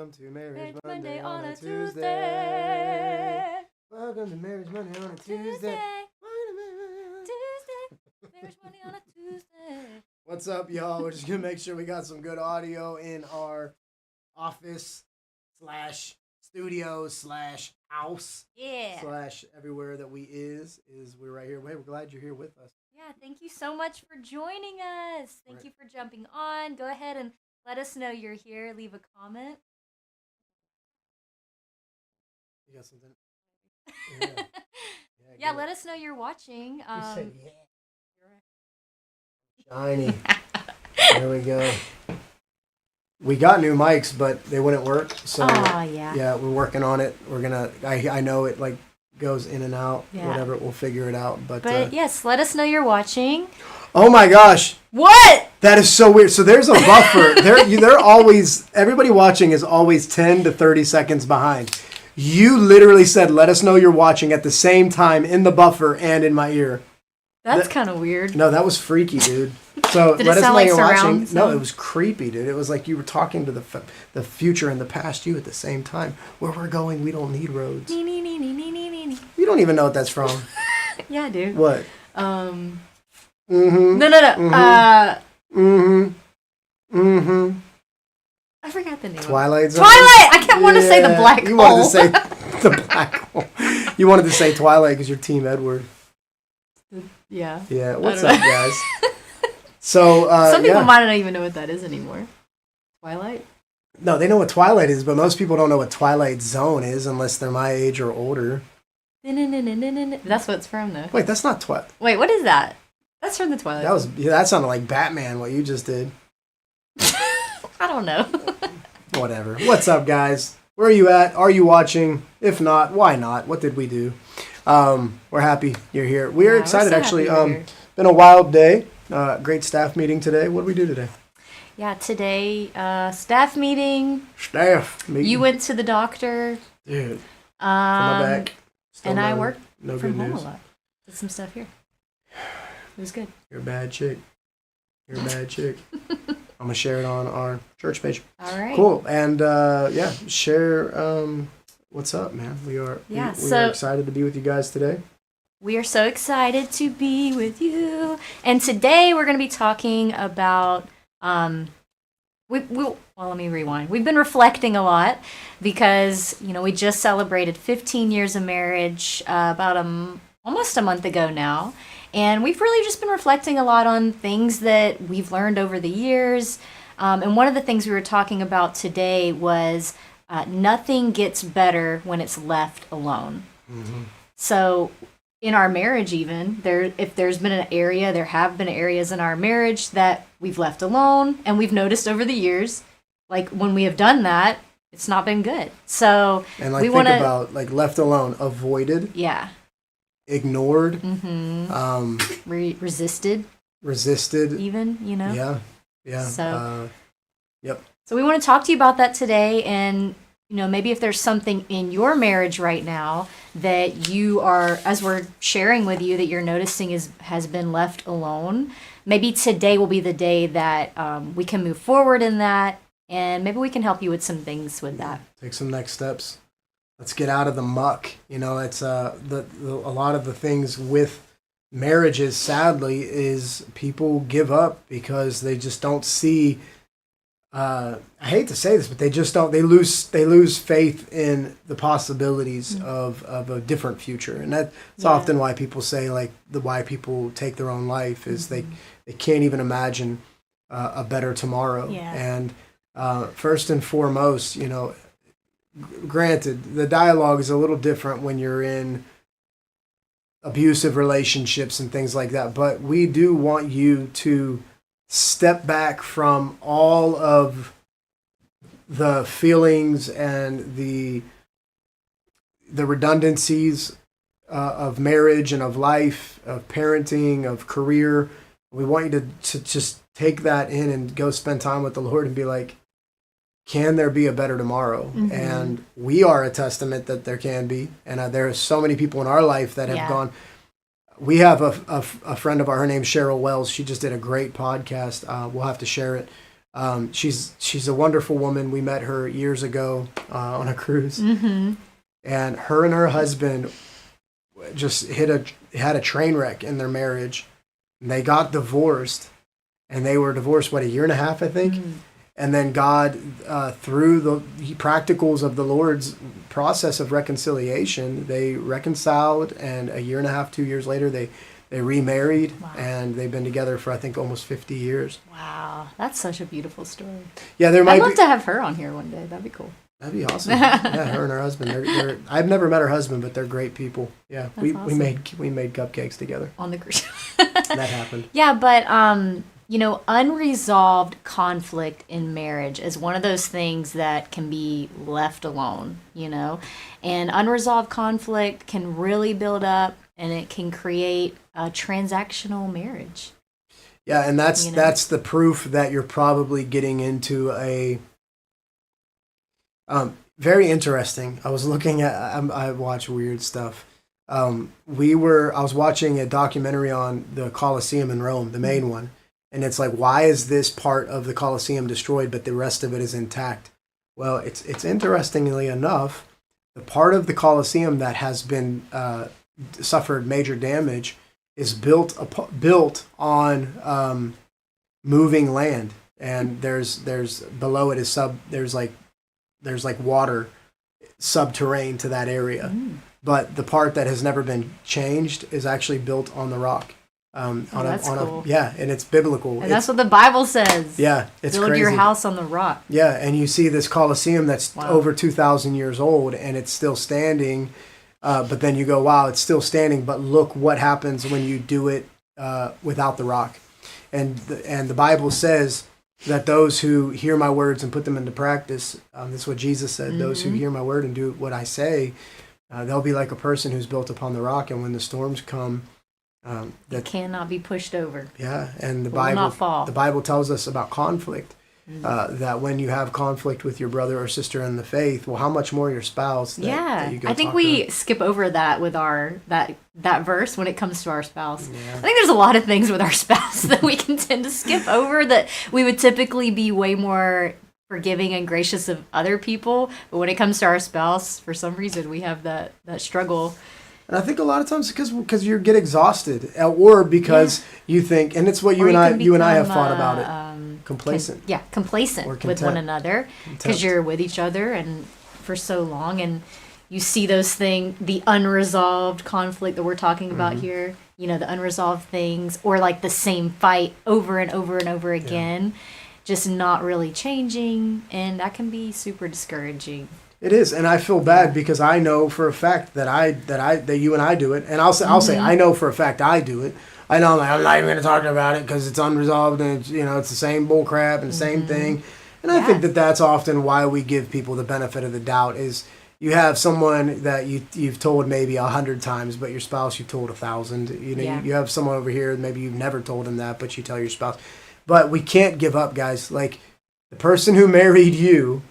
Welcome to Marriage Marriage Monday Monday on a on a Tuesday. Tuesday. Welcome to Marriage Monday on a Tuesday. Tuesday. Marriage Monday on a Tuesday. What's up, y'all? We're just gonna make sure we got some good audio in our office slash studio slash house slash everywhere that we is we're right here. Hey, we're glad you're here with us. Yeah, thank you so much for joining us. Thank you for jumping on. Go ahead and let us know you're here. Leave a comment. You got something? Yeah, let us know you're watching. You said shiny. There we go. We got new mics, but they wouldn't work. So yeah, we're working on it. We're gonna. I know it like goes in and out. Yeah. Whatever, we'll figure it out. But yes, let us know you're watching. Oh my gosh! What? That is so weird. So there's a buffer. They're always. Everybody watching is always 10 to 30 seconds behind. You literally said, "Let us know you're watching" at the same time in the buffer and in my ear. That's kind of weird. No, that was freaky, dude. So Did it sound like surround sound? No, it was creepy, dude. It was like you were talking to the future and the past you at the same time. Where we're going, we don't need roads. You don't even know what that's from. Yeah, dude. What? No. I forgot the name. Twilight Zone. Twilight. I kept wanting to say the black hole. You wanted to say the black hole. You wanted to say Twilight because you're Team Edward. Yeah. Yeah. What's up, guys? So some people might not even know what that is anymore. Twilight? No, they know what Twilight is, but most people don't know what Twilight Zone is unless they're my age or older. That's what it's from, though. Wait, that's not Twilight. Wait, what is that? That's from the Twilight. That sounded like Batman. What you just did. I don't know. Whatever. What's up, guys? Where are you at? Are you watching? If not, why not? What did we do? We're happy you're here. We're excited, so actually. Been a wild day. Great staff meeting today. What did we do today? Yeah, today, staff meeting. Staff meeting. You went to the doctor. Dude. For my back. And I worked from home news. a lot. Did some stuff here. It was good. You're a bad chick. I'm going to share it on our church page. All right. Cool. And, share what's up, man. We are excited to be with you guys today. We are so excited to be with you. And today we're going to be talking about, let me rewind. We've been reflecting a lot because, we just celebrated 15 years of marriage about almost a month ago now. And we've really just been reflecting a lot on things that we've learned over the years. And one of the things we were talking about today was nothing gets better when it's left alone. Mm-hmm. So in our marriage even, there have been areas in our marriage that we've left alone, and we've noticed over the years, like when we have done that, it's not been good. So and think about like left alone, avoided. Yeah. Ignored. Mm-hmm. Resisted even, yeah so yep. So we want to talk to you about that today, and maybe if there's something in your marriage right now that you are, as we're sharing with you, that you're noticing has been left alone, maybe today will be the day that we can move forward in that, and maybe we can help you with some things with that. Take some next steps. Let's get out of the muck. It's a lot of the things with marriages, sadly, is people give up because they just don't see. I hate to say this, but they just don't. They lose faith in the possibilities of a different future, and that's often why people say why people take their own life is they can't even imagine a better tomorrow. Yeah. And first and foremost, granted, the dialogue is a little different when you're in abusive relationships and things like that, but we do want you to step back from all of the feelings and the redundancies of marriage and of life, of parenting, of career. We want you to just take that in and go spend time with the Lord and be like, can there be a better tomorrow? Mm-hmm. And we are a testament that there can be. And there are so many people in our life that have gone. We have a friend of ours, her name's Cheryl Wells. She just did a great podcast. We'll have to share it She's a wonderful woman. We met her years ago on a cruise, Mm-hmm. and her husband just had a train wreck in their marriage. And they got divorced, and they were divorced a year and a half, I think. Mm. And then God, through the practicals of the Lord's process of reconciliation, they reconciled, and a year and a half, 2 years later, they remarried, Wow. and they've been together for I think almost 50 years. Wow, that's such a beautiful story. Yeah, there I'd might love be. to have her on here one day. That'd be cool. That'd be awesome. Yeah, her and her husband. They're I've never met her husband, but they're great people. Yeah, That's we awesome. made cupcakes together. On the cruise. That happened. Yeah, but unresolved conflict in marriage is one of those things that can be left alone, and unresolved conflict can really build up, and it can create a transactional marriage. Yeah, and that's You know? that's the proof that you're probably getting into a very interesting. I was looking at I watch weird stuff. I was watching a documentary on the Colosseum in Rome, the main one, and it's like, why is this part of the Colosseum destroyed but the rest of it is intact? Well, it's interestingly enough, the part of the Colosseum that has been suffered major damage is built on moving land, and there's below it is there's like water subterranean to that area. Mm. But the part that has never been changed is actually built on the rock. That's cool. Yeah, and it's biblical. And that's what the Bible says. Yeah, it's Build crazy. your house on the rock. Yeah, and you see this Colosseum that's Wow. over 2,000 years old, and it's still standing. But then you go, wow, it's still standing, but look what happens when you do it without the rock. And the Bible says that those who hear my words and put them into practice, this is what Jesus said, Mm-hmm. those who hear my word and do what I say, they'll be like a person who's built upon the rock, and when the storms come, It cannot be pushed over. yeah, and the Will not fall. Bible tells us about conflict, Mm. that when you have conflict with your brother or sister in the faith, well, how much more your spouse? Yeah, that you go I think talk we to. skip over that with that verse when it comes to our spouse. Yeah. I think there's a lot of things with our spouse that we can tend to skip over that we would typically be way more forgiving and gracious of other people, but when it comes to our spouse, for some reason we have that struggle. And I think a lot of times because you get exhausted, or because you think, and it's what you Or and I can have become, thought about it, complacent. Complacent Or with content. one another because you're with each other and for so long, and you see those things, the unresolved conflict that we're talking about here, the unresolved things, or like the same fight over and over and over again, just not really changing, and that can be super discouraging. It is, and I feel bad because I know for a fact that you and I do it, and I'll say I know for a fact I do it. I know I'm not even going to talk about it because it's unresolved, and it's the same bull crap and the same thing. And I think that that's often why we give people the benefit of the doubt. Is you have someone that you've told maybe 100 times, but your spouse you've told 1,000. You have someone over here maybe you've never told him that, but you tell your spouse. But we can't give up, guys. Like the person who married you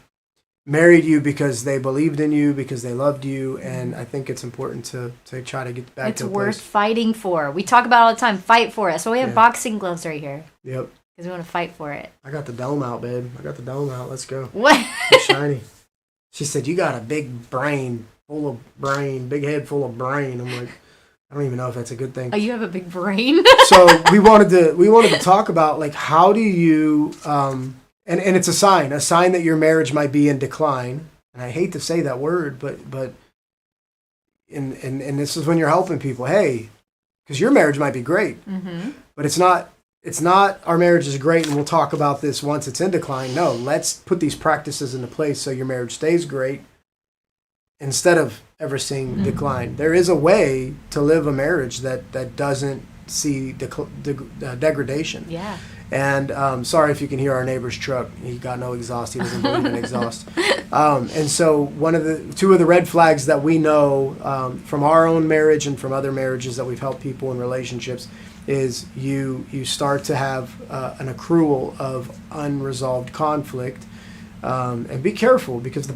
because they believed in you, because they loved you, and I think it's important to try to get back It's to a worth place. fighting for. We talk about it all the time. Fight for it. So we have Yeah. boxing gloves right here Yep. because we want to fight for it. I got the dome out, babe. I got the dome out. Let's go. What? It's shiny. She said, "You got a big brain, big head full of brain." I'm like, I don't even know if that's a good thing. Oh, you have a big brain. So we wanted to talk about like how do you and it's a sign that your marriage might be in decline. And I hate to say that word, but and this is when you're helping people. Hey, because your marriage might be great, but it's not. It's not our marriage is great, and we'll talk about this once it's in decline. No, let's put these practices into place so your marriage stays great instead of ever seeing decline. There is a way to live a marriage that doesn't see degradation. Yeah. And sorry if you can hear our neighbor's truck. He got no exhaust. He doesn't believe in exhaust. And so two of the red flags that we know from our own marriage and from other marriages that we've helped people in relationships is you start to have an accrual of unresolved conflict. And be careful because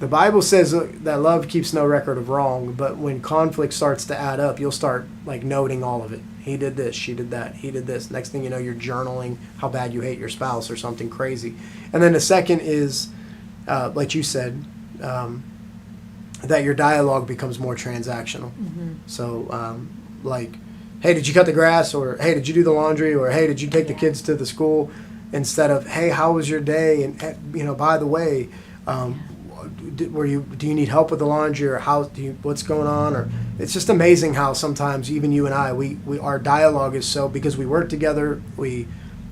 The Bible says that love keeps no record of wrong, but when conflict starts to add up, you'll start like noting all of it. He did this, she did that, he did this. Next thing you know, you're journaling how bad you hate your spouse or something crazy. And then the second is, like you said, that your dialogue becomes more transactional. So, like, hey, did you cut the grass? Or, hey, did you do the laundry? Or, hey, did you take the kids to the school? Instead of, hey, how was your day? And, by the way, do you need help with the laundry, or what's going on? Or it's just amazing how sometimes even you and I, our dialogue is so, because we work together, we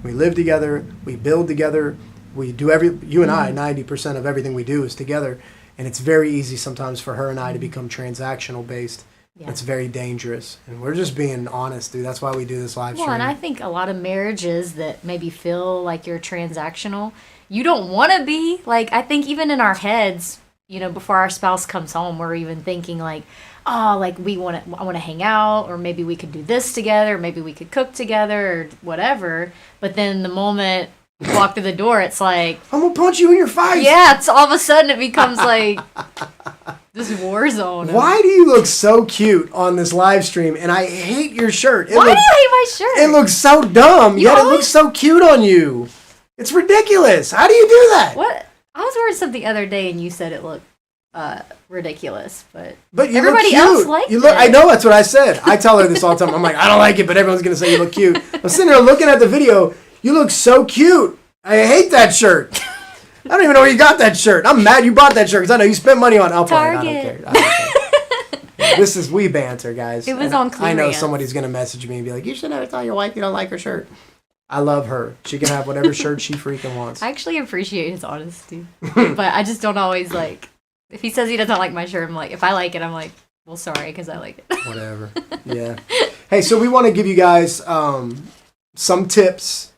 live together, we build together, we do you and I, 90% of everything we do is together, and it's very easy sometimes for her and I to become transactional based. Yeah. It's very dangerous, and we're just being honest, dude. That's why we do this live stream. Well, and I think a lot of marriages that maybe feel like you're transactional, you don't want to be. Like, I think even in our heads, before our spouse comes home, we're even thinking like, oh, like I want to hang out, or maybe we could do this together, or maybe we could cook together, or whatever. But then the moment you walk through the door, it's like, I'm gonna punch you in your face. Yeah, it's all of a sudden it becomes like this war zone. Why do you look so cute on this live stream? And I hate your shirt. Why do you hate my shirt? It looks so dumb. Yet it looks so cute on you. It's ridiculous. How do you do that? What? I was wearing something the other day, and you said it looked ridiculous, but you everybody look cute. else liked it. I know, that's what I said. I tell her this all the time. I'm like, I don't like it, but everyone's gonna say you look cute. I'm sitting there looking at the video. You look so cute. I hate that shirt. I don't even know where you got that shirt. I'm mad you bought that shirt because I know you spent money on Target. I don't care. This is we banter, guys. It was on clearance. I know somebody's gonna message me and be like, you should never tell your wife you don't like her shirt. I love her. She can have whatever shirt she freaking wants. I actually appreciate his honesty, but I just don't always like. If he says he doesn't like my shirt, I'm like, if I like it, I'm like, well, sorry, because I like it. Whatever. Yeah. Hey, so we want to give you guys some tips.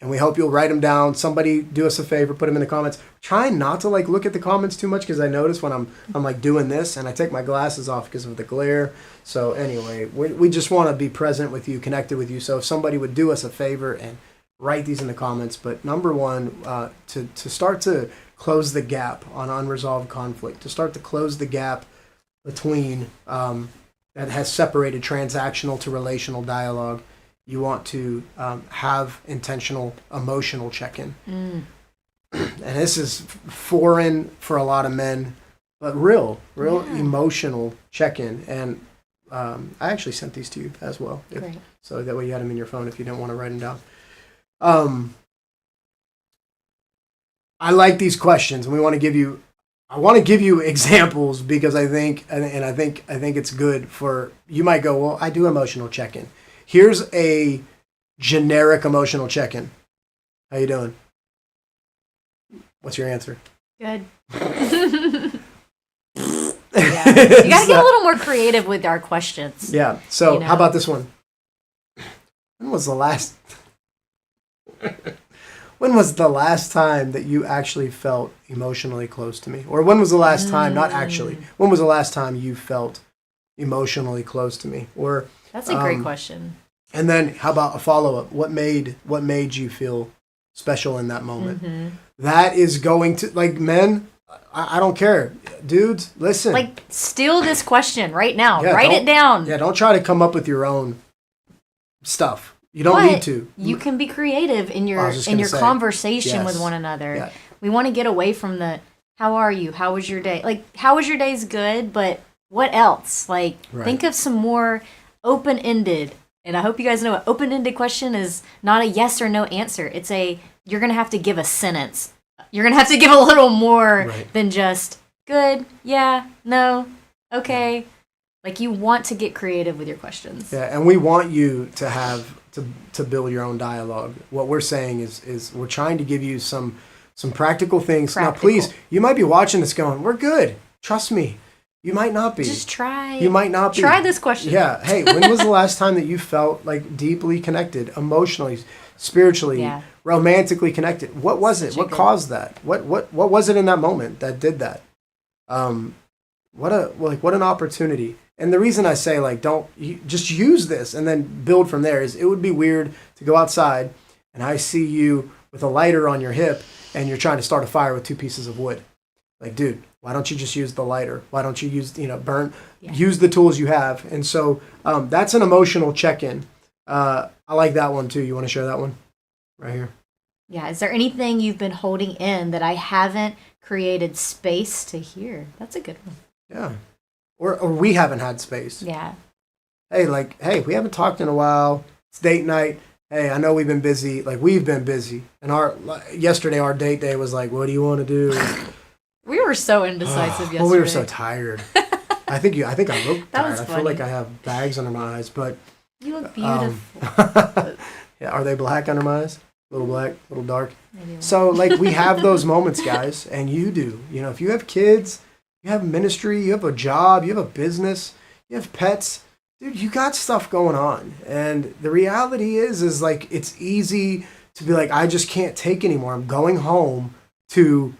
And we hope you'll write them down. Somebody do us a favor, put them in the comments. Try not to like look at the comments too much, because I notice when I'm like doing this and I take my glasses off because of the glare. So anyway, we just want to be present with you, connected with you. So if somebody would do us a favor and write these in the comments. But number one, to start to close the gap on unresolved conflict, to start to close the gap between that has separated transactional to relational dialogue. You want to have intentional emotional check-in. And this is foreign for a lot of men, but real emotional check-in. And I actually sent these to you as well. Great. So that way you had them in your phone if you didn't want to write them down. I like these questions, and I want to give you examples, because I think it's good for, you might go, well, I do emotional check-in. Here's a generic emotional check-in. How you doing? What's your answer? Good. Yeah. You gotta get a little more creative with our questions. Yeah. So how about this one? When was the last time that you actually felt emotionally close to me? Or when was the last time, not actually, when was the last time you felt emotionally close to me? Or that's a great question. And then how about a follow-up? What made you feel special in that moment? Mm-hmm. That is going to, like, men, I don't care. Dudes, listen. Like, steal this question right now. Write it down. Yeah, don't try to come up with your own stuff. You don't need to. You can be creative in your conversation with one another. Yeah. We want to get away from the, how are you? How was your day? Like, how was your day's good, but what else? Like, think of some more open-ended. And I hope you guys know an open-ended question is not a yes or no answer. It's you're going to have to give a sentence. You're going to have to give a little more than just good, yeah, no, okay. Like, you want to get creative with your questions. Yeah, and we want you to have to build your own dialogue. What we're saying is we're trying to give you some practical things. Now, please, you might be watching this going, we're good. Trust me. You might not be. Just try. You might not be. Try this question. Yeah. Hey, when was the last time that you felt like deeply connected, emotionally, spiritually, romantically connected? What was it? What caused that? What was it in that moment that did that? What an opportunity. And the reason I say, like, just use this and then build from there is, it would be weird to go outside and I see you with a lighter on your hip and you're trying to start a fire with 2 pieces of wood. Like, dude, why don't you just use the lighter? Why don't you use, use the tools you have? And so that's an emotional check-in. I like that one too. You want to share that one right here? Yeah. Is there anything you've been holding in that I haven't created space to hear? That's a good one. Yeah. Or we haven't had space. Yeah. Hey, we haven't talked in a while. It's date night. Hey, I know we've been busy. Like, we've been busy. And yesterday, our date day was like, what do you want to do? We were so indecisive yesterday. Well, we were so tired. I think I look That tired. was I funny. feel like I have bags under my eyes, but You look beautiful. yeah, are they black under my eyes? A little black, a little dark. Maybe So, like, we have those moments, guys, and you do. If you have kids, you have ministry, you have a job, you have a business, you have pets, dude, you got stuff going on. And the reality is like, it's easy to be like, I just can't take anymore. I'm going home to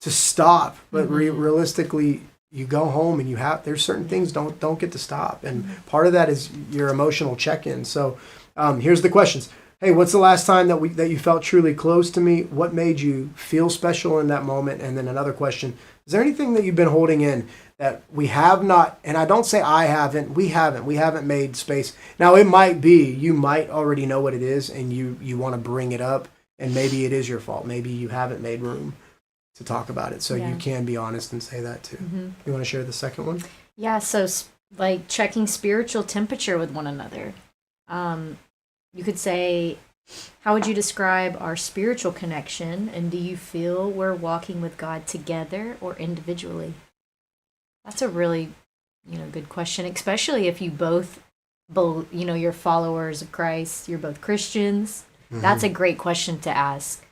stop. But realistically, you go home and there's certain things don't get to stop. And part of that is your emotional check-in. So here's the questions. Hey, what's the last time that you felt truly close to me? What made you feel special in that moment? And then another question, is there anything that you've been holding in that we have not, and I don't say I haven't, we haven't made space. Now, it might be, you might already know what it is and you want to bring it up, and maybe it is your fault. Maybe you haven't made room to talk about it. So you can be honest and say that too. You want to share the second one? Yeah, so like checking spiritual temperature with one another. You could say, how would you describe our spiritual connection, and do you feel we're walking with God together or individually? That's a really, good question, especially if you both, you're followers of Christ, you're both Christians. That's a great question to ask.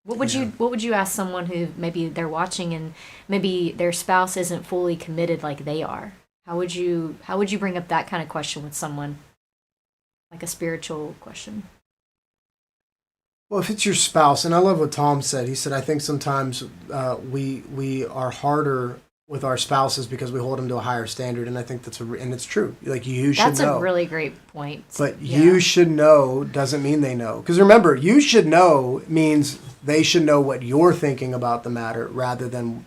What would you ask someone who maybe they're watching and maybe their spouse isn't fully committed like they are? How would you bring up that kind of question with someone? Like a spiritual question. Well, if it's your spouse, and I love what Tom said. He said, I think sometimes we are harder with our spouses because we hold them to a higher standard, and I think and it's true. Like, you should know. That's a really great point. But you should know doesn't mean they know. Because remember, you should know means they should know what you're thinking about the matter rather than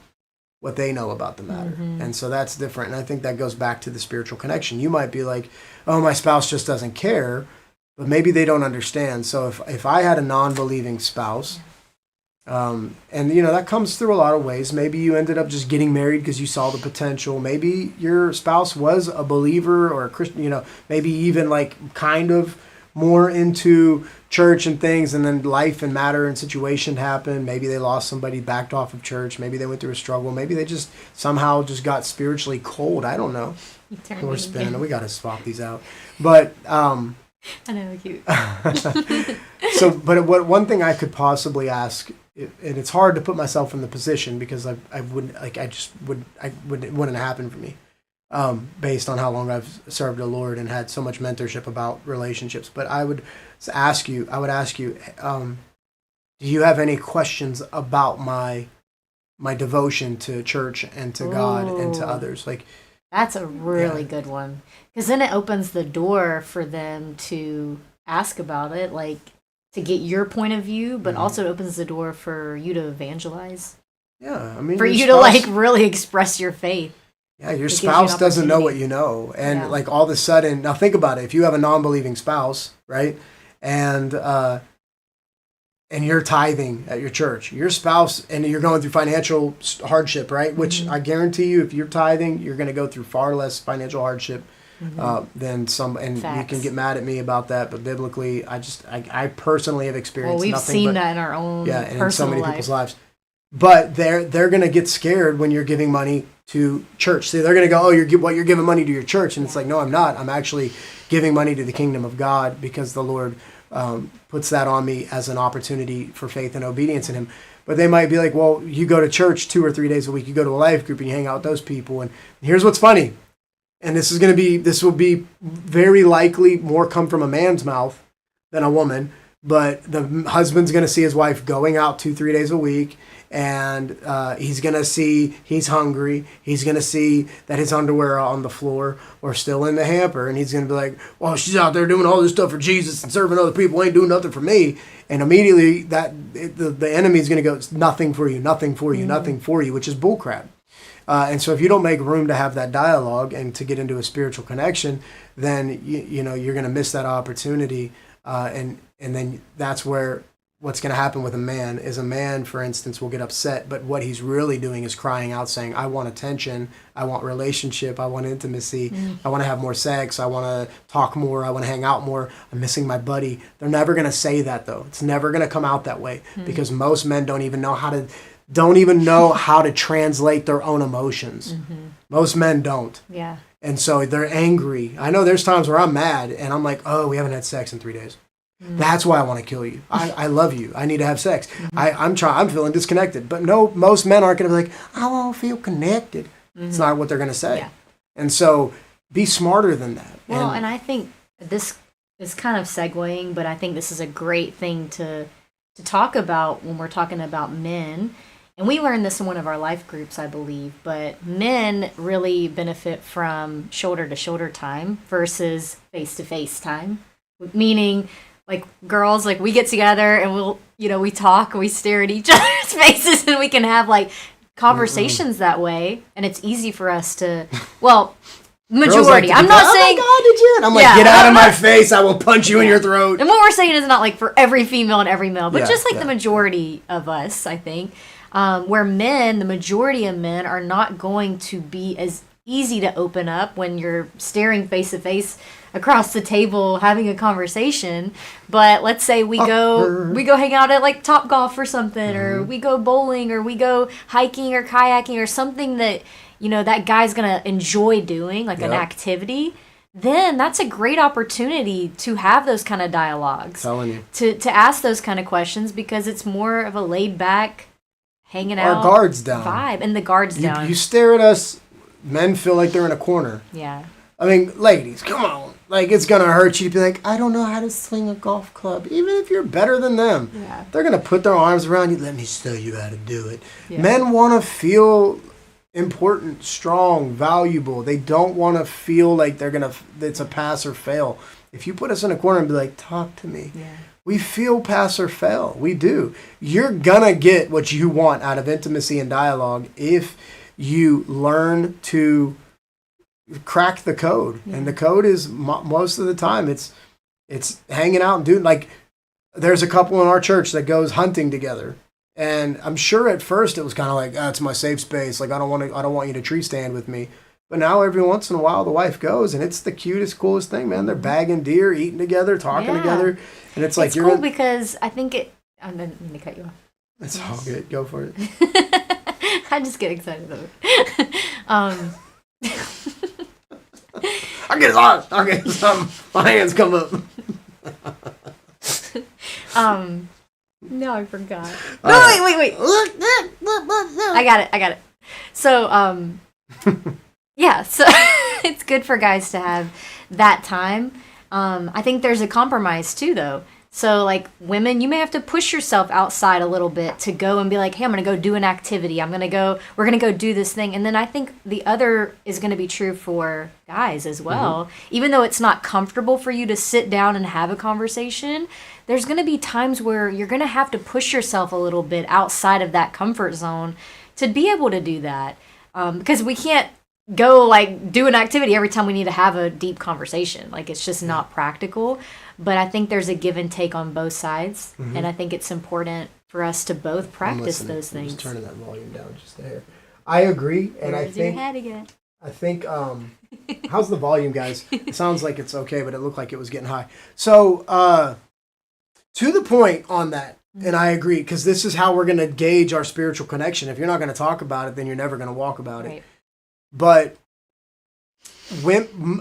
what they know about the matter. And so that's different. And I think that goes back to the spiritual connection. You might be like, oh, my spouse just doesn't care, but maybe they don't understand. So if I had a non-believing spouse, and that comes through a lot of ways. Maybe you ended up just getting married because you saw the potential. Maybe your spouse was a believer or a Christian, maybe even like kind of more into church and things, and then life and matter and situation happened. Maybe they lost somebody, backed off of church. Maybe they went through a struggle. Maybe they just somehow just got spiritually cold. I don't know. We're spinning. We got to swap these out. But I know, cute. But one thing I could possibly ask, and it's hard to put myself in the position because it wouldn't happen for me. Based on how long I've served the Lord and had so much mentorship about relationships. But I would ask you, do you have any questions about my devotion to church and to God and to others? Like, that's a really good one. Because then it opens the door for them to ask about it, like to get your point of view, but also it opens the door for you to evangelize. Yeah, I mean, for you to like really express your faith. Yeah, your spouse doesn't know what you know. And like all of a sudden, now think about it. If you have a non-believing spouse, right? And you're tithing at your church, your spouse, and you're going through financial hardship, right? Which I guarantee you, if you're tithing, you're going to go through far less financial hardship than some. And you can get mad at me about that, but biblically, I personally have experienced we've nothing seen that in our own and personal in so many life. people's lives. But they're going to get scared when you're giving money to church. See, they're going to go, you're giving money to your church. And it's like, no, I'm not. I'm actually giving money to the kingdom of God because the Lord puts that on me as an opportunity for faith and obedience in him. But they might be like, well, you go to church 2 or 3 days a week. You go to a life group and you hang out with those people. And here's what's funny. And this will be very likely more come from a man's mouth than a woman. But the husband's going to see his wife going out 2-3 days a week and he's going to see he's hungry. He's going to see that his underwear are on the floor or still in the hamper, and he's going to be like, well, she's out there doing all this stuff for Jesus and serving other people, ain't doing nothing for me. And immediately the enemy is going to go, it's nothing for you, nothing for you, nothing for you, which is bullcrap. And so if you don't make room to have that dialogue and to get into a spiritual connection, then you know you're going to miss that opportunity. And then that's where what's going to happen with a man is a man, for instance, will get upset, but what he's really doing is crying out saying, I want attention, I want relationship, I want intimacy, I want to have more sex, I want to talk more, I want to hang out more, I'm missing my buddy. They're never going to say that, though. It's never going to come out that way because most men don't even know how to translate their own emotions. Most men don't. Yeah. And so they're angry. I know there's times where I'm mad and I'm like, oh, we haven't had sex in 3 days. That's why I want to kill you. I love you. I need to have sex. I'm feeling disconnected. But no, most men aren't going to be like, I won't feel connected. It's not what they're going to say. Yeah. And so be smarter than that. Well, and I think this is kind of segueing, but I think this is a great thing to talk about when we're talking about men. And we learned this in one of our life groups, I believe, but men really benefit from shoulder-to-shoulder time versus face-to-face time, meaning like girls, like we get together and we talk and we stare at each other's faces and we can have like conversations that way. And it's easy for us to, majority. Like, I'm not saying. Oh my God, did you? And I'm like, get out of my face! I will punch you in your throat. And what we're saying is not like for every female and every male, but just like the yeah. majority of us, I think, where the majority of men are not going to be as easy to open up when you're staring face to face across the table having a conversation. But let's say we go hang out at like Topgolf or something, or we go bowling, or we go hiking or kayaking or something that that guy's gonna enjoy doing, like an activity. Then that's a great opportunity to have those kind of dialogues. I'm telling you. To ask those kind of questions, because it's more of a laid back, hanging out, our guards down vibe, and the guards down. You stare at us, men feel like they're in a corner. Yeah. I mean, ladies, come on. Like, it's going to hurt you to be like, I don't know how to swing a golf club. Even if you're better than them. Yeah. They're going to put their arms around you. Let me show you how to do it. Yeah. Men want to feel important, strong, valuable. They don't want to feel like it's a pass or fail. If you put us in a corner and be like, talk to me. Yeah. We feel pass or fail. We do. You're going to get what you want out of intimacy and dialogue if you learn to crack the code. And the code is most of the time it's hanging out and doing, like, there's a couple in our church that goes hunting together, and I'm sure at first it was kind of like, it's my safe space, like I don't want you to tree stand with me. But now every once in a while the wife goes, and it's the cutest, coolest thing, man. They're bagging deer, eating together, talking together, and it's like, cool because I think I'm going to cut you off. It's all good. Go for it. I just get excited though. I'll get something. My hands come up. No, I forgot. No, wait. I got it. So, yeah, so it's good for guys to have that time. I think there's a compromise too, though. So, like, women, you may have to push yourself outside a little bit to go and be like, hey, I'm going to go do an activity. we're going to go do this thing. And then I think the other is going to be true for guys as well. Even though it's not comfortable for you to sit down and have a conversation, there's going to be times where you're going to have to push yourself a little bit outside of that comfort zone to be able to do that. Because we can't go, like, do an activity every time we need to have a deep conversation. Like, it's just not practical. But I think there's a give and take on both sides, and I think it's important for us to both practice those things. I'm just turning that volume down just a hair. I agree, and Where's your head again? I think how's the volume, guys? It sounds like it's okay, but it looked like it was getting high. So to the point on that, and I agree, because this is how we're going to gauge our spiritual connection. If you're not going to talk about it, then you're never going to walk about it. But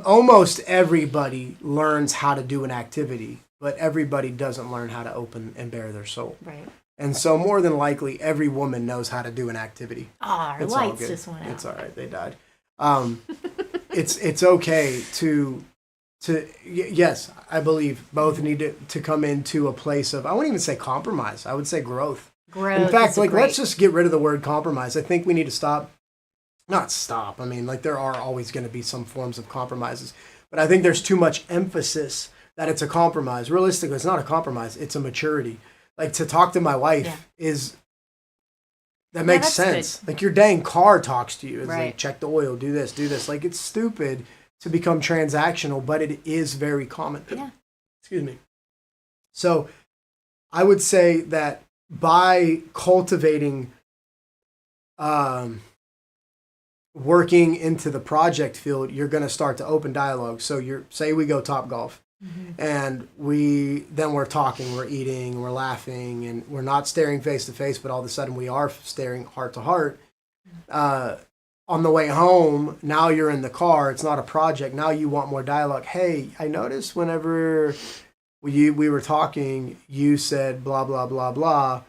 almost everybody learns how to do an activity, but everybody doesn't learn how to open and bare their soul. Right. And so more than likely, every woman knows how to do an activity. Our lights just went out. It's all right. They died. It's okay to yes, I believe both need to come into a place of, I wouldn't even say compromise. I would say growth. Growth. In fact, is a like, great- let's just get rid of the word compromise. I think we need to stop. Not stop. I mean, like, there are always going to be some forms of compromises, but I think there's too much emphasis that it's a compromise. Realistically, it's not a compromise. It's a maturity. Like, to talk to my wife is that makes that's sense. good. Like, your dang car talks to you. It's Right. like, check the oil, do this, do this. Like, it's stupid to become transactional, but it is very common. Yeah. Excuse me. So I would say that by cultivating working into the project field, you're going to start to open dialogue. So say we go Top Golf, and we're talking, we're eating, we're laughing, and we're not staring face to face, but all of a sudden we are staring heart to heart. On the way home, now you're in the car. It's not a project. Now you want more dialogue. Hey, I noticed whenever we were talking, you said blah, blah, blah, blah.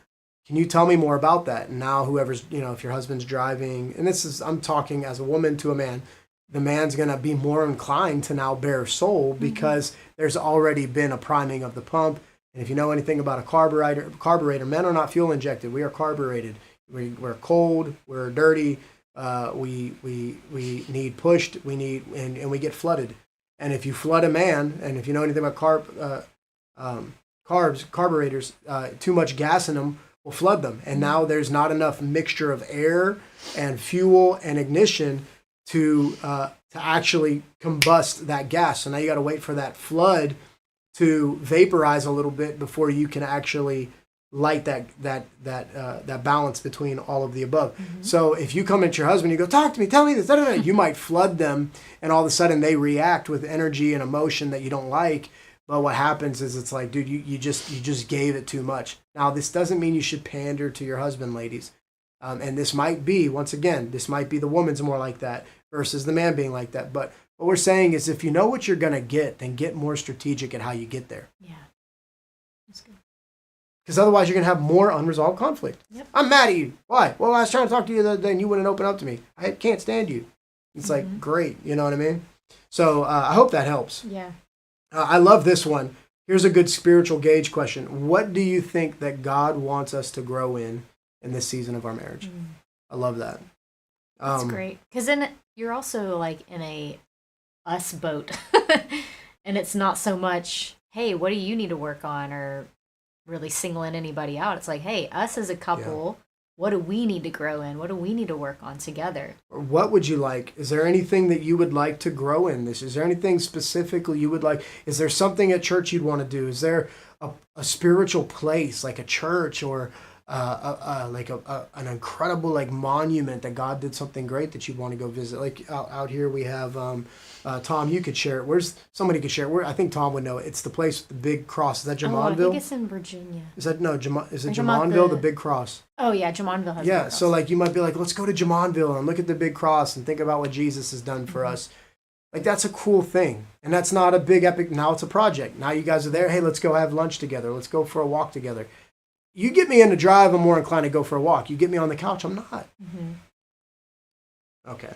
Can you tell me more about that? And now whoever's, if your husband's driving, and I'm talking as a woman to a man, the man's going to be more inclined to now bare soul because there's already been a priming of the pump. And if you know anything about a carburetor, men are not fuel injected. We are carbureted. We're cold. We're dirty. We need pushed. And we get flooded. And if you flood a man, and if you know anything about carburetors, too much gas in them will flood them. And now there's not enough mixture of air and fuel and ignition to actually combust that gas. So now you got to wait for that flood to vaporize a little bit before you can actually light that balance between all of the above. So if you come at your husband, you go, talk to me, tell me this, you might flood them, and all of a sudden they react with energy and emotion that you don't like. But what happens is it's like, dude, you just gave it too much. Now, this doesn't mean you should pander to your husband, ladies. And this might be, once again, the woman's more like that versus the man being like that. But what we're saying is if you know what you're going to get, then get more strategic at how you get there. Yeah. That's good. Because otherwise you're going to have more unresolved conflict. Yep. I'm mad at you. Why? Well, I was trying to talk to you the other day and you wouldn't open up to me. I can't stand you. It's like, great. You know what I mean? So I hope that helps. Yeah. I love this one. Here's a good spiritual gauge question. What do you think that God wants us to grow in this season of our marriage? I love that. That's great. Because then you're also like in a us boat. And it's not so much, hey, what do you need to work on, or really singling anybody out. It's like, hey, us as a couple, what do we need to grow in? What do we need to work on together? What would you like? Is there anything that you would like to grow in this? Is there anything specifically you would like? Is there something at church you'd want to do? Is there a spiritual place like a church, or an incredible like monument that God did something great that you'd want to go visit? Like out here we have Tom. You could share it. Somebody could share it? I think Tom would know it. It's the place with the big cross. Is that Jamonville? I think it's in Virginia. Is it Jamonville, the big cross? Oh yeah, Jamonville has. Yeah, so like you might be like, let's go to Jamonville and look at the big cross and think about what Jesus has done for us. Like that's a cool thing, and that's not a big epic. Now it's a project. Now you guys are there. Hey, let's go have lunch together. Let's go for a walk together. You get me in the drive, I'm more inclined to go for a walk. You get me on the couch, I'm not. Okay.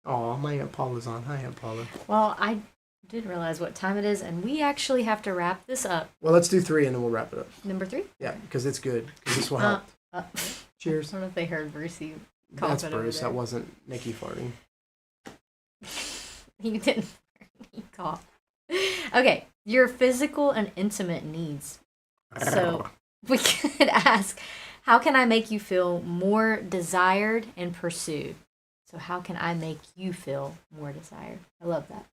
Oh, my Aunt Paula's on. Hi, Aunt Paula. Well, I didn't realize what time it is, and we actually have to wrap this up. Well, let's do 3 and then we'll wrap it up. Number 3? Yeah, because it's good. Because this will help. Cheers. I don't know if they heard Brucey. That's Bruce. That wasn't Nikki farting. He didn't. He coughed. Okay, your physical and intimate needs. So we could ask, how can I make you feel more desired and pursued? So how can I make you feel more desired? I love that.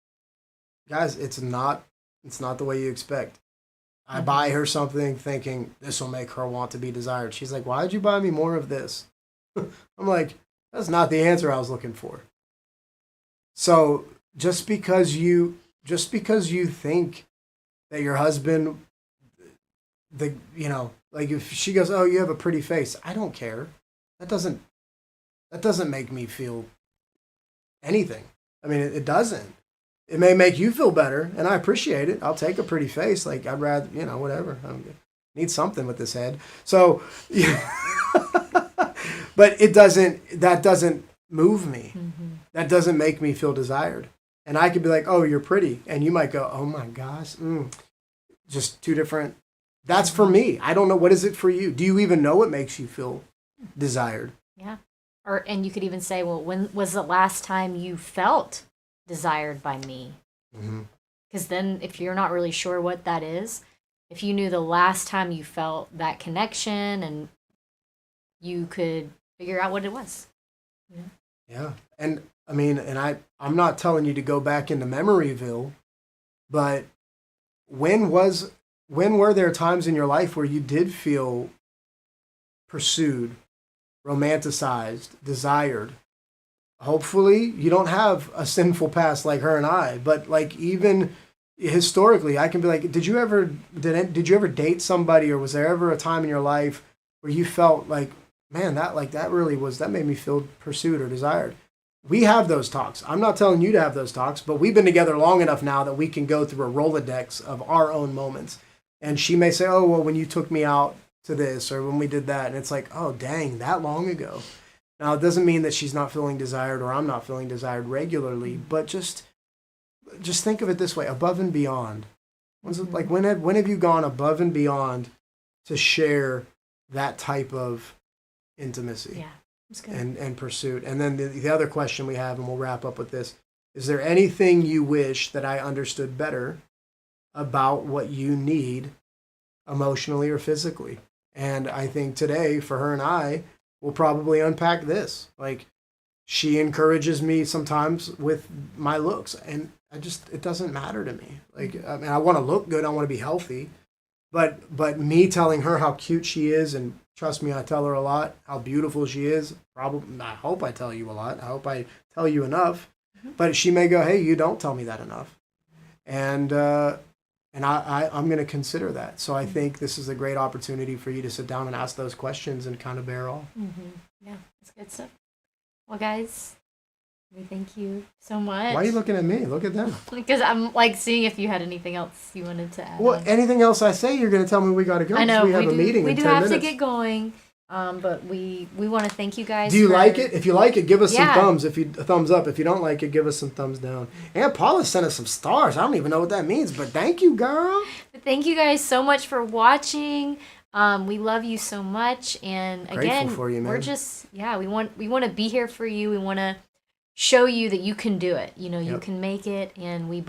Guys, it's not the way you expect. I buy her something thinking this will make her want to be desired. She's like, why'd you buy me more of this? I'm like, that's not the answer I was looking for. So just because you think that your husband, like if she goes, oh, you have a pretty face, I don't care. That doesn't make me feel anything. I mean, it doesn't. It may make you feel better, and I appreciate it. I'll take a pretty face. Like, I'd rather, whatever. I need something with this head. So, but that doesn't move me. That doesn't make me feel desired. And I could be like, oh, you're pretty. And you might go, oh my gosh. Just two different That's for me. I don't know. What is it for you? Do you even know what makes you feel desired? Yeah. And you could even say, well, when was the last time you felt desired by me? Because then if you're not really sure what that is, if you knew the last time you felt that connection, and you could figure out what it was. Yeah. And I mean, I'm not telling you to go back into Memoryville, but when were there times in your life where you did feel pursued, romanticized, desired? Hopefully you don't have a sinful past like her and I, but like even historically, I can be like, did you ever date somebody, or was there ever a time in your life where you felt like, man, that made me feel pursued or desired? We have those talks. I'm not telling you to have those talks, but we've been together long enough now that we can go through a Rolodex of our own moments. And she may say, oh, well, when you took me out to this, or when we did that. And it's like, oh, dang, that long ago. Now, it doesn't mean that she's not feeling desired or I'm not feeling desired regularly, but just think of it this way, above and beyond. Like, when have you gone above and beyond to share that type of intimacy? Yeah. And pursuit. And then the other question we have, and we'll wrap up with this, is there anything you wish that I understood better about what you need emotionally or physically? And I think today, for her and I, we'll probably unpack this. Like, she encourages me sometimes with my looks, and it doesn't matter to me. Like, I mean, I want to look good, I want to be healthy, but me telling her how cute she is, and trust me, I tell her a lot how beautiful she is. Probably, I hope I tell you a lot. I hope I tell you enough. But she may go, hey, you don't tell me that enough. And I'm going to consider that. So I think this is a great opportunity for you to sit down and ask those questions and kind of bear all. Yeah, that's good stuff. Well, guys, we thank you so much. Why are you looking at me? Look at them. Because I'm like seeing if you had anything else you wanted to add. Well, anything else I say, you're going to tell me we got to go. I know. We have a meeting in 10 minutes. We do have to get going. But we want to thank you guys. Do you like it? If you like it, give us some thumbs. Thumbs up. If you don't like it, give us some thumbs down. And Paula sent us some stars. I don't even know what that means, but thank you, girl. Thank you guys so much for watching. We love you so much, and again, grateful for you, man. We're just we want to be here for you. We want to show you that you can do it. You can make it, and we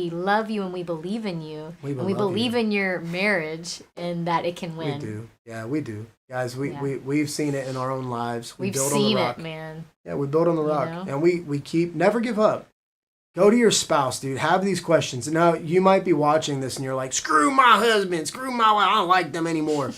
love you, and we believe in you, and we believe in your marriage, and that it can win. We do. Yeah, we do. Guys, we've seen it in our own lives. We've seen it, man. Yeah, we build on the rock. And we never give up. Go to your spouse, dude. Have these questions. Now, you might be watching this and you're like, screw my husband, screw my wife, I don't like them anymore.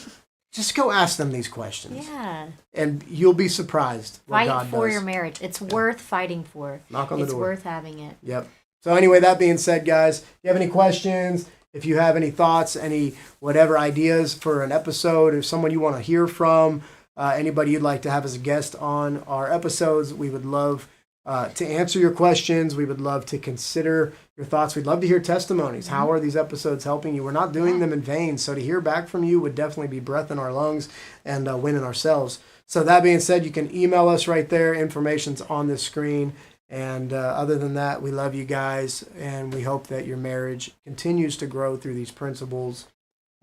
Just go ask them these questions. Yeah. And you'll be surprised what God does. Fight for your marriage. It's worth fighting for. Knock on the door. It's worth having it. Yep. So anyway, that being said, guys, if you have any questions, if you have any thoughts, any whatever ideas for an episode, or someone you want to hear from, anybody you'd like to have as a guest on our episodes, we would love to answer your questions. We would love to consider your thoughts. We'd love to hear testimonies. How are these episodes helping you? We're not doing them in vain. So to hear back from you would definitely be breath in our lungs and win in ourselves. So that being said, you can email us right there. Information's on the screen. And other than that, we love you guys. And we hope that your marriage continues to grow through these principles.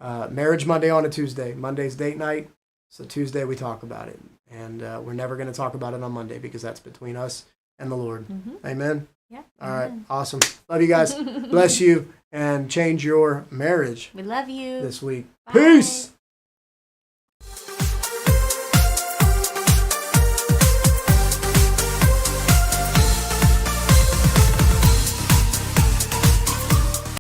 Marriage Monday on a Tuesday. Monday's date night. So Tuesday we talk about it. And we're never going to talk about it on Monday because that's between us and the Lord. Amen. Yeah. All right. Awesome. Love you guys. Bless you and change your marriage. We love you this week. Bye. Peace.